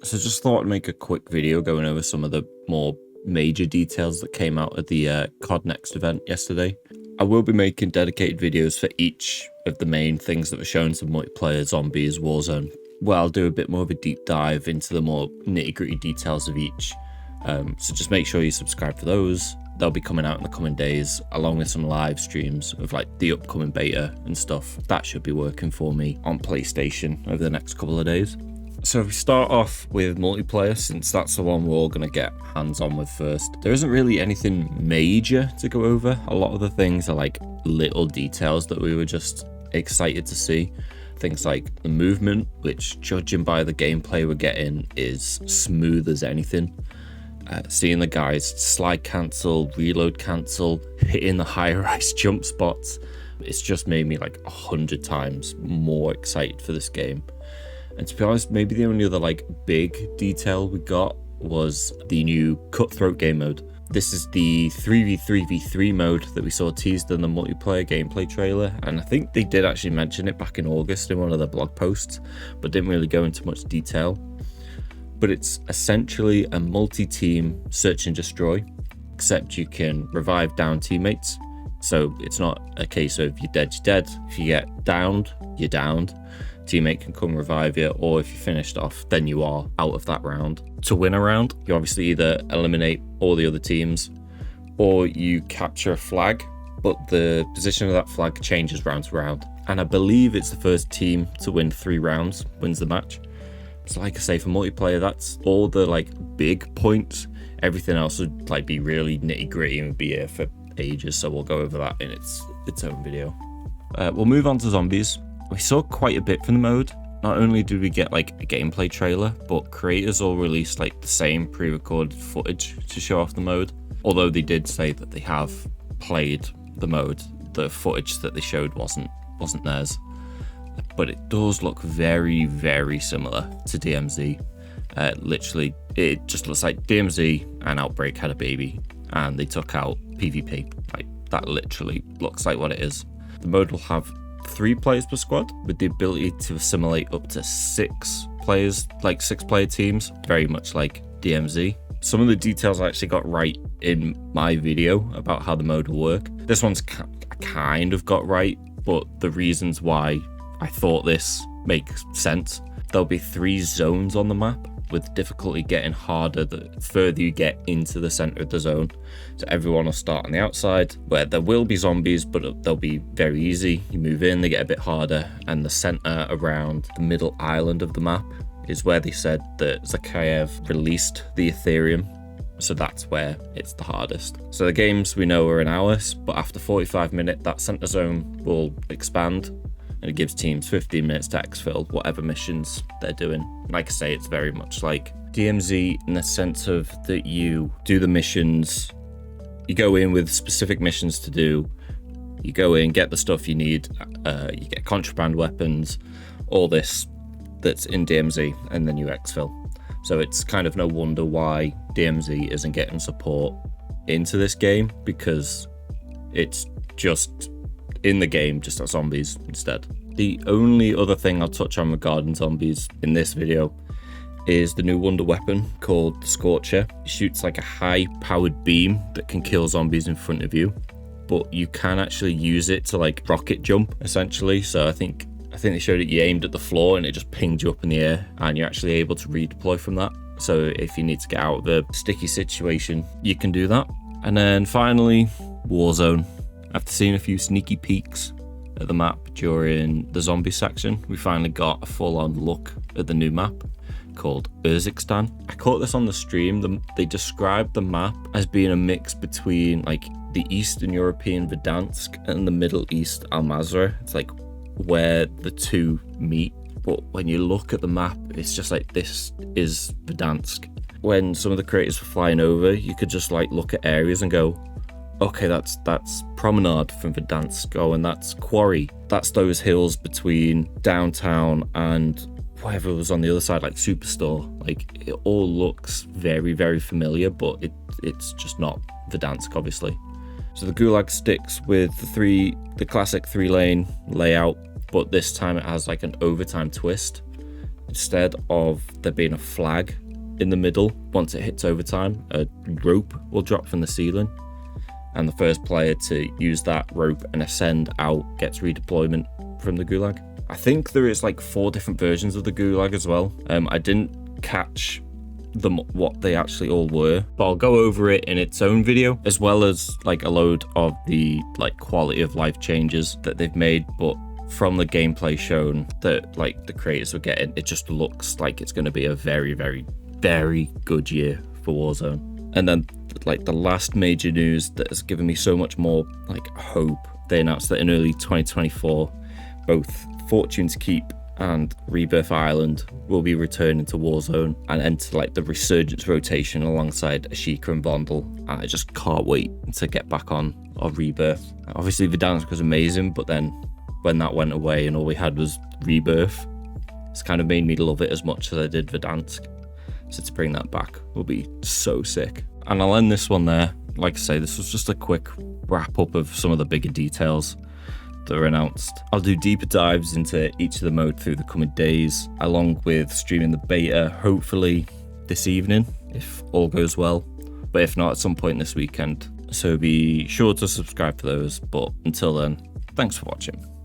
So just thought I'd make a quick video going over some of the more major details that came out at the CoD Next event yesterday. I will be making dedicated videos for each of the main things that were shown to multiplayer, zombies, warzone, where I'll do a bit more of a deep dive into the more nitty-gritty details of each. So just make sure you subscribe for those. They'll be coming out in the coming days, along with some live streams of like the upcoming beta and stuff. That should be working for me on PlayStation over the next couple of days. So if we start off with multiplayer, since that's the one we're all going to get hands-on with first, there isn't really anything major to go over. A lot of the things are like little details that we were just excited to see. Things like the movement, which judging by the gameplay we're getting is smooth as anything. Seeing the guys slide cancel, reload cancel, hitting the high-rise jump spots, it's just made me like 100 times more excited for this game. And to be honest, maybe the only other like big detail we got was the new Cutthroat game mode. This is the 3v3v3 mode that we saw teased in the multiplayer gameplay trailer, and I think they did actually mention it back in August in one of their blog posts, but didn't really go into much detail. But it's essentially a multi-team search and destroy, except you can revive down teammates. So it's not a case of you're dead. If you get downed, you're downed. Teammate can come revive you, or if you finished off, then you are out of that round. To win a round, you obviously either eliminate all the other teams, or you capture a flag, but the position of that flag changes round to round. And I believe it's the first team to win 3 rounds wins the match. So like I say, for multiplayer, that's all the like big points. Everything else would like be really nitty gritty and be here for ages, so we'll go over that in its own video. We'll move on to zombies. We saw quite a bit from the mode. Not only did we get like a gameplay trailer, but creators all released like the same pre-recorded footage to show off the mode. Although they did say that they have played the mode, the footage that they showed wasn't theirs. But it does look very, very similar to DMZ. Literally, it just looks like DMZ and Outbreak had a baby, and they took out PvP. Like that literally looks like what it is. The mode will have 3 players per squad, with the ability to assimilate up to 6 players, like 6-player teams, very much like DMZ. Some of the details I actually got right in my video about how the mode will work. This one's kind of got right, but the reasons why I thought this makes sense. There'll be 3 zones on the map, with difficulty getting harder the further you get into the center of the zone. So everyone will start on the outside, where there will be zombies, but they'll be very easy. You move in, they get a bit harder, and the center around the middle island of the map is where they said that Zakayev released the Ethereum. So that's where it's the hardest. So the games we know are an hour, but after 45 minutes, that center zone will expand, and it gives teams 15 minutes to exfil whatever missions they're doing. Like I say, it's very much like DMZ in the sense of that you do the missions, you go in with specific missions to do, you go in, get the stuff you need, you get contraband weapons, all this that's in DMZ, and then you exfil. So it's kind of no wonder why DMZ isn't getting support into this game, because it's just in the game, just as zombies instead. The only other thing I'll touch on regarding zombies in this video is the new wonder weapon called the Scorcher. It shoots like a high-powered beam that can kill zombies in front of you, but you can actually use it to like rocket jump, essentially. So I think they showed it, you aimed at the floor and it just pinged you up in the air, and you're actually able to redeploy from that. So if you need to get out of a sticky situation, you can do that. And then finally, Warzone. After seeing a few sneaky peeks at the map during the zombie section, we finally got a full-on look at the new map called Urzikstan. I caught this on the stream. They described the map as being a mix between like the Eastern European Verdansk and the Middle East Al-Mazrah. It's like where the two meet. But when you look at the map, it's just like, this is Verdansk. When some of the creators were flying over, you could just like look at areas and go, okay, that's Promenade from Verdansk, and that's Quarry. That's those hills between downtown and whatever was on the other side, like Superstore. Like, it all looks very, very familiar, but it's just not Verdansk, obviously. So the Gulag sticks with the classic 3-lane layout, but this time it has like an overtime twist. instead of there being a flag in the middle, once it hits overtime, a rope will drop from the ceiling, and the first player to use that rope and ascend out gets redeployment from the gulag. I think there is like 4 different versions of the gulag as well. I didn't catch what they actually all were, but I'll go over it in its own video, as well as like a load of the like quality of life changes that they've made. But from the gameplay shown that like the creators were getting, it just looks like it's going to be a very, very, very good year for Warzone. And then like the last major news that has given me so much more like hope, they announced that in early 2024 both Fortune's Keep and Rebirth Island will be returning to Warzone and enter like the Resurgence rotation alongside Ashika and Vondel. I just can't wait to get back on Rebirth. Obviously Verdansk was amazing, but then when that went away and all we had was Rebirth, it's kind of made me love it as much as I did Verdansk. So to bring that back will be so sick. And I'll end this one there. Like I say, this was just a quick wrap up of some of the bigger details that are announced. I'll do deeper dives into each of the modes through the coming days, along with streaming the beta, hopefully this evening, if all goes well, but if not, at some point this weekend. So be sure to subscribe for those, but until then, thanks for watching.